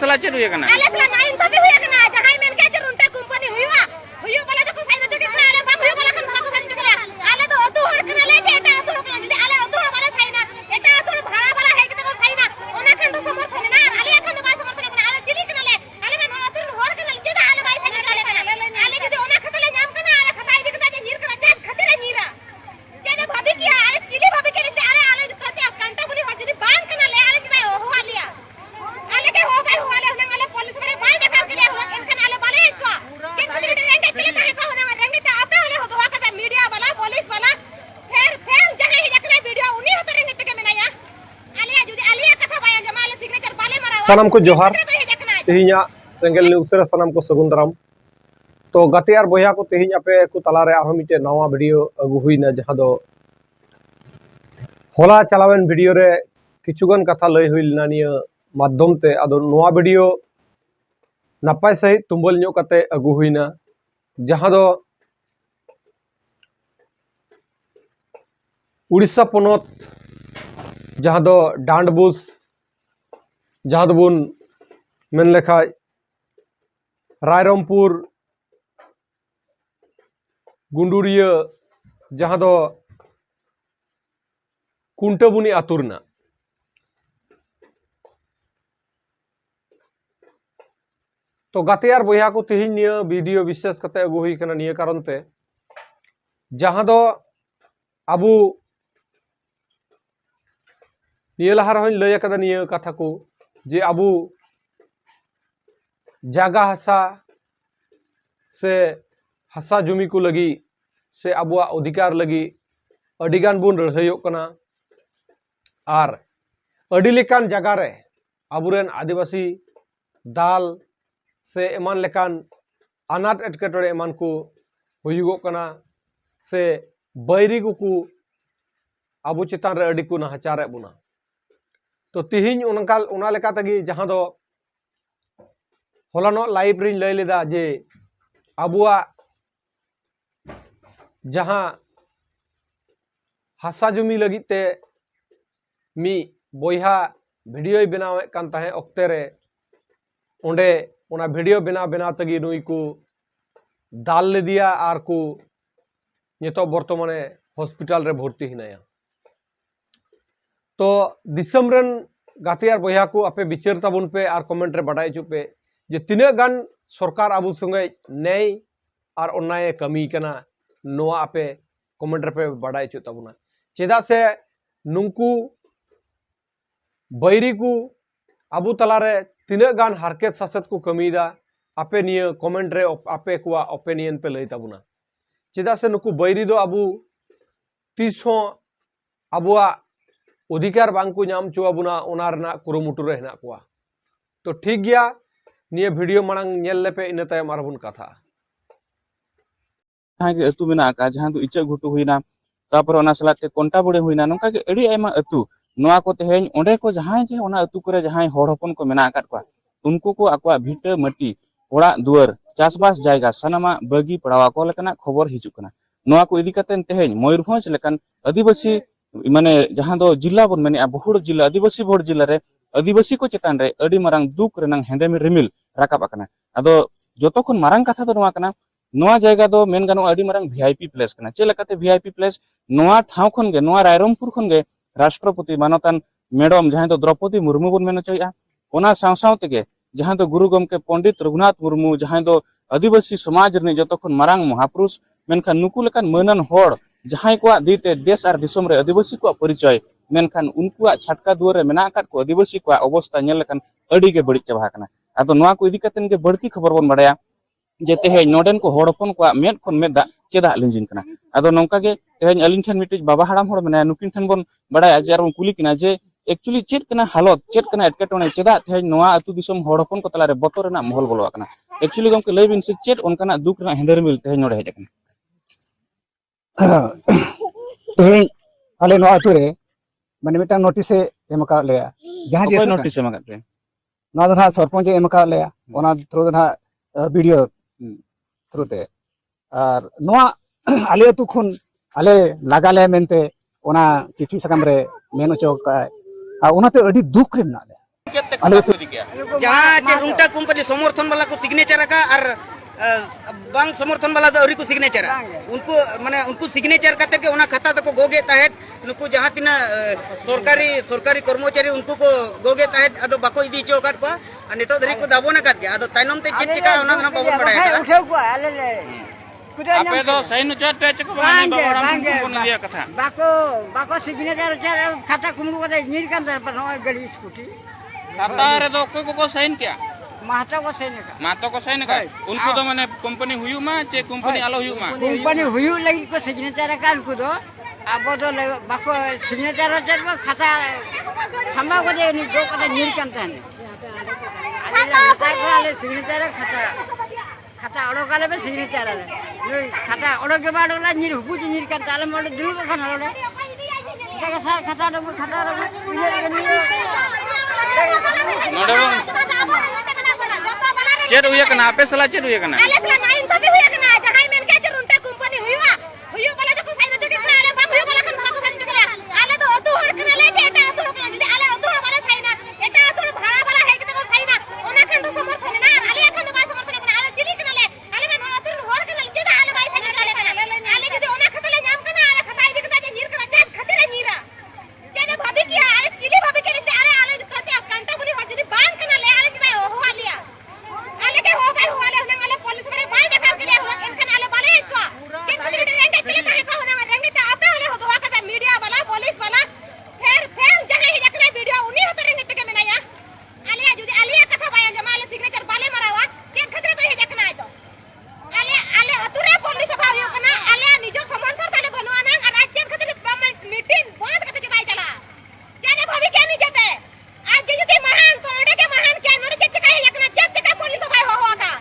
सला चेड हुई कना आले सला नाइन सबे हुई कना जहां मेन के रुंटा कंपनी हुईवा हुई बोले तो साइन तो के आले बाप हुई बोले कना को साइन करे आले तो अतु हड़ कना ले एटा अतु कना जदि आले अतु वाला साइन एटा अतु भाड़ा वाला है कि तो साइन ओना खंड समर्थन ना आले खंड बाय समर्थन कना आले चिली कना ले आले में अतु हड़ कना जदि आले बाय साइन करे कना आले जदि ओना खतले नाम कना आले खताई दि कना नीर कना जे खतरे नीरा जेने भाभी किया आले चिली भाभी के आले करते कांटा बोली हो जदि बांध कना ले आले जदि हो लिया आले के हो गए वाले नंगले पुलिस में बाय बता के ले हो इनकन आले बाले को के लीडर रंगे चले ताहे को ना रंगे ते आपे वाले हो दवा का मीडिया वाला पुलिस वाला फिर जहां ही जकले वीडियो उन्हीं होते रंगे ते के मेनाया आलिया जुदी आलिया कथा बाया जमाले सिग्नेचर बाले मरा सनम को जोहार तेहिया सेंगल न्यूज़ रे सनम को सगुंदराम तो गतियार बोया को तेहिया पे को तला रे आरो मिटे नवा वीडियो अगु हुईना जहां दो होला चलावेन वीडियो रे किछुगन कथा लय हुइलना निया माध्यम ते आदो नवा वीडियो नपाय सही तुंबल न्यो कते अगु हुइना जहां दो उड़ीसा पोनत जहां दो डांडबुस जहां दो बुन मेन लेखा रायरमपुर गुंडुरिया जहां दो कुंटबुनी आतुरना तो गतियार बोया को तेहिन निया वीडियो विशेष कते अगु हुई कना निया कारण ते जहां दो अबु निया लहार होइन लय कदा निया कथा को जे अबु जागा हसा से हसा जुमी को लगी से अबुआ अधिकार लगी अडिगान बुन लड़ाइयो कना आर अडी लेकान जगह रे अबुरेन आदिवासी दाल से एमान लेकान अनाट एटकेटोड़े एमान को हुयुगो कना से बैरी को अबु चितान रे अडी को नाहचारे बुना तो तिहिन उना लेका तगी जहां दो होलानो लाइव रिन लय लेदा जे अबुआ जहां हासा जुमी लगिते मी बोया वीडियो बनावे कान ताहे ओक्ते रे ओंडे ओना वीडियो बना तगी नुई को दाल ले दिया आर को नितो बर्तमाने हॉस्पिटल रे भर्ती हिनाया तो दिसम रन गातियार बोया को आपे विचार ताबुन पे आर कमेंट रे बाडाय चु पे जे तिने गान सरकार आबु संगे न्याय आर अन्याय कमी कना नोआ आपे कमेंट रे पे बाडाय चु ताबुना चेदा से नुंकु बैरी को आबु तलारे तिने गान हारकेत सासत को कमीदा आपे निया कमेंट रे आपे कुआ ओपिनियन पे लई ताबुना चेदा से नुकु बैरी दो आबु तीसो आबुआ अधिकार बांगको नाम चो आबुना ओना रना कुरुमुटु रे हेना कुआ तो ठीक गया निया वीडियो मांग नेल लेपे इन तायम आरबुन कथा जहां के अतु मेना का जहां दो इचा घुटु हुइना तापर ओना सलाते कोंटा बड़े हुइना नोका के एडी आयमा अतु नोआ को तेहेन ओंडे को जहां जे ओना अतु करे जहां होड़ हपन को मेना आकात को उनको को आकवा भीटा मटी ओड़ा दुआर चासबास जायगा सनामा बगी पड़ावा को लेकना खबर हिजुक कना नोआ को इदी कतेन तेहेन मयूरभंज लेकन आदिवासी माने जहां दो जिला बन माने बहुड़ जिला आदिवासी भोड़ जिला रे आदिवासी को चेतान रे अडी मारंग दुख रेनांग हेंदे में रिमिल राकाब आकना अदो जतो खन मारंग कथा दो नोआ कना नोआ जायगा दो मेन गानो अडी मारंग वीआईपी प्लेस कना चे लेकाते वीआईपी प्लेस नोआ ठाव खन गे नोआ रायरमपुर खन गे राष्ट्रपति मानतान मैडम जहां दो द्रौपदी मुर्मू बन मेन चया ओना साव साव तेगे जहां दो गुरु गमके पंडित रघुनाथ मुर्मू जहां दो आदिवासी समाज रे जतो खन मारंग महापुरुष मेनखान नुकु लेकान मनन होड़ जहां को दीते देश और दिसम रे आदिवासी को परिचय मेनखान उनको छटका दुआर रे मेना काट को आदिवासी को अवस्था नेल लेकान अडी के बड़ी चबा कना आदो नोआ को इदी कतेन के बड़ती खबर बन बड़ाया जे तेहे नोडेन को होड़पन को मेद खन मेदा चेदा लिंजिन कना आदो नोंका के तेहे अलिन ठन मिटिज बाबा हाड़ाम होड़ मेना नुकिन ठन बन बड़ाया जे आर कुली किना जे एक्चुअली चेत कना हालत चेत कना एटकेटोने चेदा तेहे नोआ अतु दिसम होड़पन को तला रे बतर ना महल बोलवा कना एक्चुअली गमके लय बिन से चेत ओनकाना दुख ना हेंदर मिल तेहे नोडे हेज कना तेहेन आले नोआ अतु रे माने मिटा नोटिस एम का लेया जहां जे नोटिस एम का नोआ दो ना सरपंच एम का लेया ओना थ्रू दो ना वीडियो थ्रू ते और नोआ आले अतु खन आले लगाले मेनते ओना चिट्ठी सकाम रे मेन चौक का ओनाते अडी दुख रे ना आले किया जहाँ चे रुंटा कंपनी समर्थन वाला को सिग्नेचर का और बांग समर्थन वाला दौरी को सिग्नेचर उनको माने उनको सिग्नेचर करते के उना खाता तक गोगे ताहेत उनको जहाँ तीना सरकारी कर्मचारी उनको को गोगे ताहेत अदो बाको इदी चौकाट को नितो धरी को दाबो न काट गया अदो ताइनम ते चेक चिका उना ना बाबन बड़ाया उठाव को आले ले आपे तो सही न चट पे चको बाने बाबराम को दिया कथा बाको सिग्नेचर खाता कुमको को नीर का दर पर गाड़ी स्कूटी खाता रे तो कोई को साइन किया महतो को साइन का उनको तो माने कंपनी हुई मा चे कंपनी आलो हुई मा कंपनी हुई लगी को सिग्नेचर का उनको तो अब तो बाको सिग्नेचर जब खाता संभव को दे दो को नीर का आले सिग्नेचर खाता ओडो काले बे सिग्नेचर आले खाता ओडो के बाद ओला नीर हुकु नीर का ताले मोडे दुलु को खाना ओडे का सर खाता चेट हुई कना आपे सला चेट हुई कना आले सला नाइन सभी हुई कना जहां मेन के रुंटा कंपनी हुईवा हुई बोले तो साइन तो के आले बाप हुई बोले कन बाप साइन तो आले तो अतु हड़ कना ले एटा अतु हड़ कना जदी आले अतु हड़ वाला साइन एटा अतु भाड़ा वाला है कि तो साइन ओना खन तो समर्थन ना आले खन तो बाय समर्थन कना आले जिली कना ले आले में अतु हड़ कना ले जदी आले बाय साइन आले कना आले जदी ओना खतले नाम कना आले खताई दे कना नीर कना जे खतरे नीरा जेने भाभी किया आले जिली भाभी के से आले करते कांटा बुली हट जदी बांध कना ले आले जदी हो लिया आले के हो गए वाले नंगले पुलिस में बाय देखा के ले इनकन आले बाले को के लीडर रेंगे के ले को ना रेंगे तो आपे वाले हो गवा का मीडिया वाला पुलिस वाला फिर जहां ही देखले वीडियो उन्हीं होते रेंगे के में ना आले जुदी आले कथा बाय जमाले सिग्नेचर बाले मरावा के खतरे तो ही देखना है तो आले अतुरे पुलिस भाइयों कना आले निजो समर्थन वाले बनवा ना राज्य खतरे पेमेंट मीटिंग बंद करके जाय चला जाने भाभी के नहीं जाते आज जो के महान कोड़े के महान के नोड़े के चका एकना जब चका पुलिस भाई हो का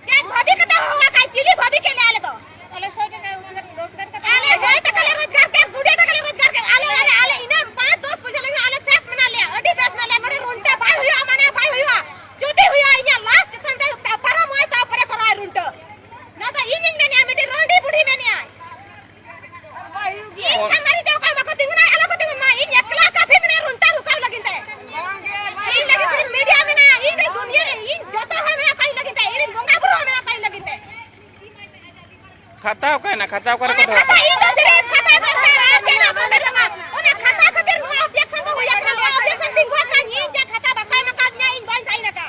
जे भाभी कता होगा का चिली भाभी के ले आले तो आले 100 टका रोजगार का आले 100 टका ले रोजगार के 2 टका ले रोजगार के आले इनाम 5-10 पैसा ले आले सेट मना ले अडी बेस ना ले नोड़े रुंटा भाई हुआ माने भाई हुआ जुटी हुआ इया लास्ट तंदे पर मोय ता पर करो रुंटा ना तो इनिंग में मिटी रोंडी बुढ़ी में नहीं आई इन संगरी देव का मको दिंगना आला को दिंगना इन एकला काफी में रुंटा रुकाव लगिनते इन लगे सिर्फ मीडिया में ना इन दुनिया रे इन जतो है में कहीं लगिनते इन गंगा बुरो में कहीं लगिनते खाता का ना खाता कर को खाता इन सिर्फ खाता करता जेना बंदर लगा उन्हें खाता खातिर नो ऑब्जेक्शन को हुआ कर ऑब्जेक्शन दिन हुआ का इन जे खाता बकाय में काज नहीं इन बाइन साइन का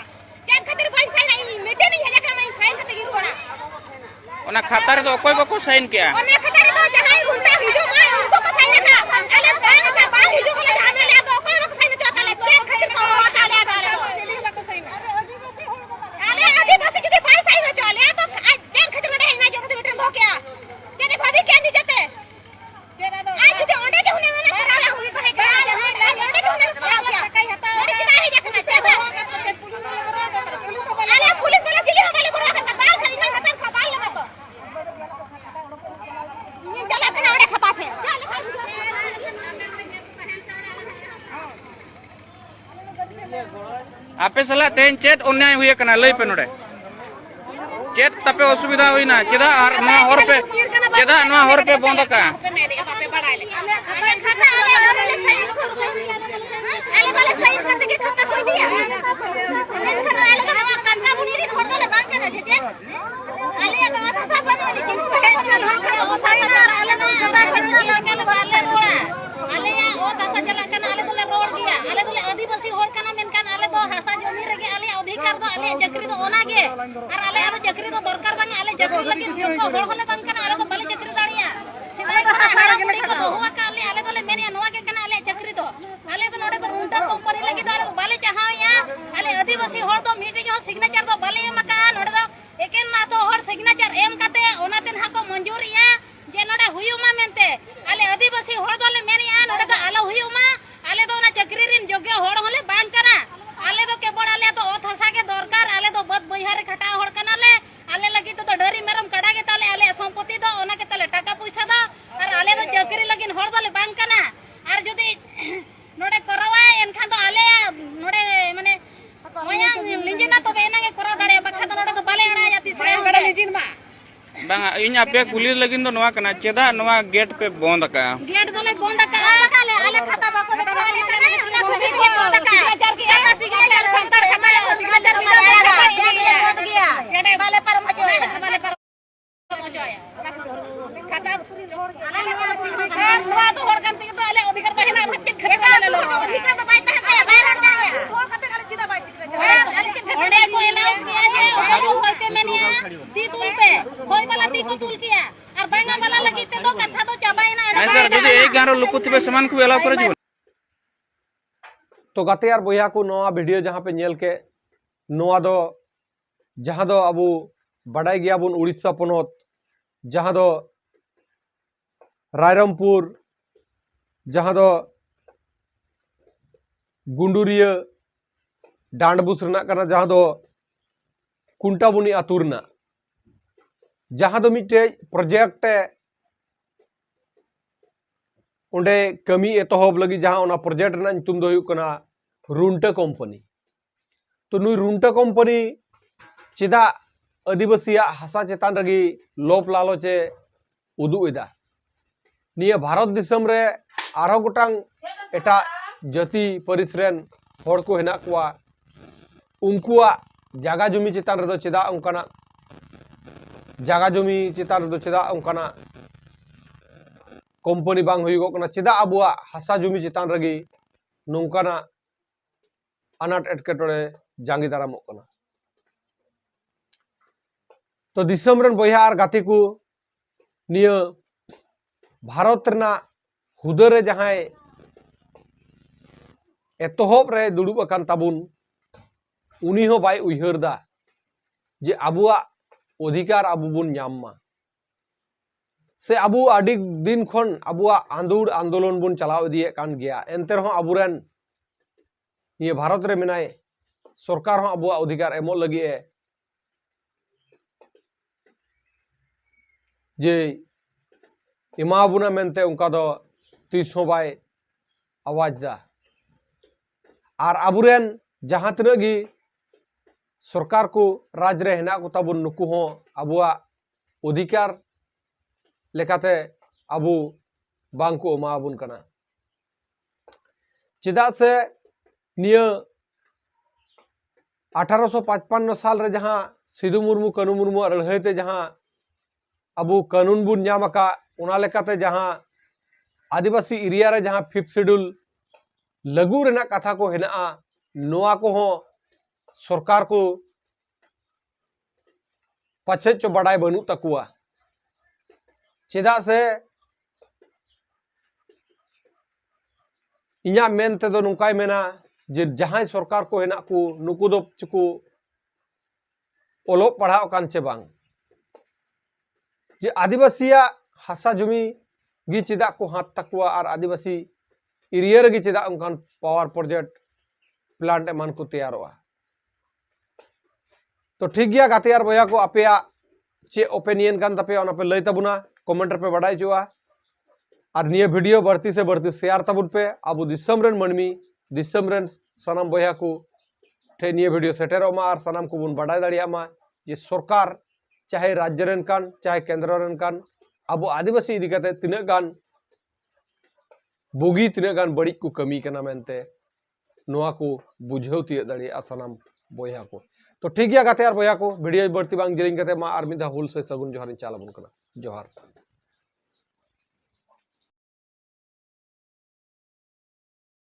जेन खातिर बाइन साइन इन मीटिंग नहीं है का मैं साइन करते गिर पड़ा ओना खाता रे तो कोई को साइन किया ओने खाता रे तो जहां रुंटा हिजो मा उनको को साइन का अले बाइन से बाइन हिजो को ले आने ले तो कोई को साइन चला ले चेक खातिर को वाटा ले आ को साइन अले आदिवासी जदी बाइन साइन चले तो जेन खातिर रे ना जो खातिर रिटर्न हो गया जेने भाभी के नहीं जाते आज जो ओंडे के होने ना खराब हुई कहे का ओंडे के होने खराब क्या कहीं हता ओंडे की नहीं देखना चाहिए अले पुलिस वाला जिले वाले बड़ा का बाल खाली में खतर का बाल लगा तो ये चला के ओंडे खता थे आपे सला तेन चेट अन्याय हुई कना लई पे नोडे चेट तपे असुविधा हुई ना चेदा और नो हर पे चेदा नो हर पे बंद का अले वाले सही करते के खाता कोई दिया अले का कंटा बुनी रे खोड़ दले बांध के दे अले तो आधा सब बनो दी तीन पे हो सही ना अले ना सदा करना लोकल वाले रोड़ा अले या ओ दसा चला कना अले तो रोड दिया अले तो आदिवासी होड़ कना मेनकान अले तो हासा जमी रे अले अधिकार तो अले जकरी तो ओना गे और अले आरो जकरी तो दरकार बानी अले जकरी लगी जोको होड़ होले बांध कना अले तो बाले जकरी दाड़िया सिदाय कना हाड़ा मुड़ी को दोहुआ का अले तो ले मेनिया नोवा के कना अले जकरी तो अले तो नोडे तो रुंटा कंपनी लगी तो अले तो बाले चाहाया अले आदिवासी होड़ तो मीटिंग हो सिग्नेचर तो बाले मका नोडे तो एकेन ना तो होड़ सिग्नेचर एम काते ओना दिन हाको मंजूरिया जे नोडे हुयुमा मेनते अले आदिवासी होड़ तो ले मेनिया नोडे तो आलो हुयुमा अले तो ना चक्री रिन जोग्य होड़ होले बांग कना अले तो के बड़ अले तो ओथ हसा के दरकार अले तो बद बहिहार खटा होड़ कना ले अले लगी तो डरी मेरम कड़ा के ताले अले संपत्ति दो ओना के ताले टाका पैसा दो और अले तो चक्री लगिन होड़ तो ले बांग कना और जदी नोडे करवा एनखान तो अले नोडे माने होया लिंजना तो बेना के करा दाड़े बखा तो नोडे तो बाले अड़ा जाती से गड़े लिंजिन मा बांग इन आपे कुली लगिन दो नवा कना चेदा नवा गेट पे बंद का गेट दोले बंद का अले खाता बाको दे वाले करे ना बंद का सिग्नेचर संतर गाँव लोक थे से एलाव कर तो गाते यार बोया को नवा वीडियो जहाँ पे नेल के नवा दो जहाँ दो अबू बड़ाई गया बुन उड़ीसा पनोत जहाँ दो रायरमपुर जहाँ दो गुंडुरिया डांडबुस रना करना जहाँ दो कुंटाबुनी आतुरना जहाँ दो मिट्टे प्रोजेक्ट उन्हें कमी एतहब लगी जहाँ उना प्रोजेक्ट रना ᱧᱩᱛᱩᱢ दो हुयुग कना रुंटा कंपनी तो नुई रुंटा कंपनी चेदा आदिवासिया हासा चेतान रगी लोप लालचे उदुग एदा निया भारत दिसम रे आरो गोटांग एटा जाति परिसरेन हर को हेना कुआ उनकुआ जागा जुमी चेतान रेदो चेदा उनकाना जागा जुमी चेतान रेदो चेदा उनकाना कंपनी बांग हुयुगो कना चेदा अबुआ हासा जुमी चेतान रगी नोंकाना अनाट एटकेटोड़े जांगी दारामोग कना तो दिसम रन बयहा आर गाते को निया भारत रना हुदरे जहां एतहब रे दुड़ुब अकान ताबुन उनी हो बाय उयहरदा जे अबुआ अधिकार अबु बुन ᱧᱟᱢ से अबु आदि दिन खन अबुआ आंदोड़ आंदोलन बुन चलाव इदिए कान गया एनते रहो अबुरेन ये भारत रे मेनाय सरकार हो अबुआ अधिकार एमो लगी ए जे इमा बुना मेनते उनका दो तीस हो बाय आवाज दा आर अबुरेन जहां तिना गी सरकार को राज रे हेना को ताबुन नुकु हो अबुआ अधिकार लेकाते अबु बांको माबुन कना चेदा से निया 1855 साल रे जहां सिधु मुर्मू कानू मुर्मू लड़ाईते जहां अबु कानून बुन ᱧᱟᱢ उना लेकाते जहां आदिवासी एरिया रे जहां 5th शेड्यूल लागू रेना कथा को हेना नोआ को हो सरकार को पछे चो बड़ाई बनू तकुआ चेदा से इना मेनते दो नुकाय मेना जे जहां सरकार को हेना को नुकु दो चुकु ओलो पढ़ाओ कान चे बांग जे आदिवासिया हासा जुमी गी चेदा को हाथ तकुआ और आदिवासी एरिया रे गी चेदा उनकान पावर प्रोजेक्ट प्लांट एमान को तैयारोआ तो ठीक गया गाते यार बया को अपेया चे ओपिनियन कान तपे ओना पे लई तबुना कमेंट पे बड़ाई जुआ और निये वीडियो बढ़ती से बढ़ती शेयर तबुन पे अब दिसम रेन मनमी दिसम रेन सनम बया को ठे निये वीडियो सेटेरोमा और सनम को बुन बड़ाई दाड़ियामा जे सरकार चाहे राज्य रेन कान चाहे केंद्र रेन कान अब आदिवासी इदी कते तिना गान बुगी तिना गान बड़ी को कमी कना मेनते नोआ को बुझाव तिया दाड़िया सनम बया को तो ठीक गया गाते यार बया को वीडियो बढ़ती बांग जलिंग कते मा आर मिदा हुल से सगुन जोहार चालाबुन कना जोहार।